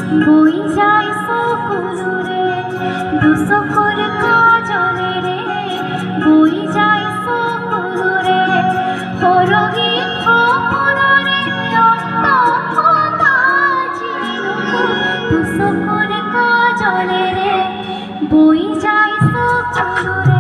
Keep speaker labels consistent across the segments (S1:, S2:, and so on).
S1: বই যায় সকলুরে দুসকর কাজলে রে বই যায় সকলুরে হরগি খপরে অন্তঃকথা চিরকু দুসকর কাজলে রে বই যায় সকলুরে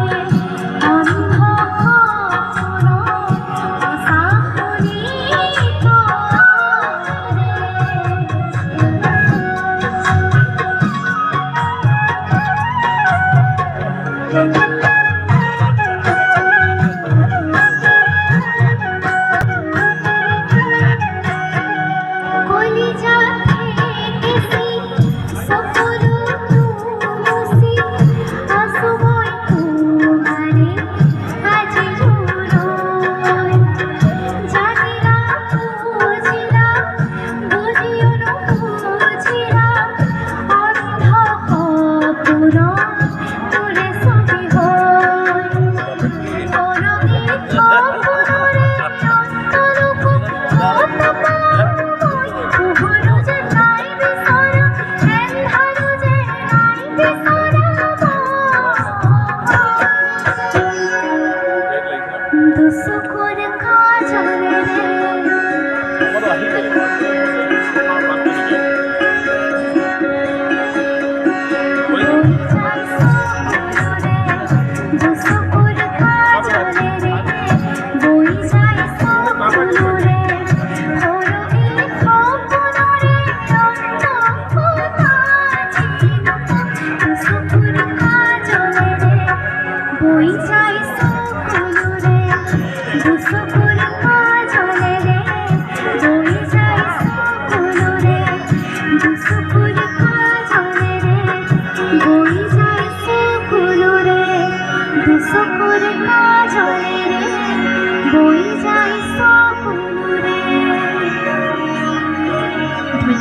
S1: দুসকর কাজলে রে বই যায় সকলুরে দুসকর কাজলে রে বই যায় সকলুরে দুসকর কাজলে রে বই যায় সকলুরে দুসকর কাজলে রে বই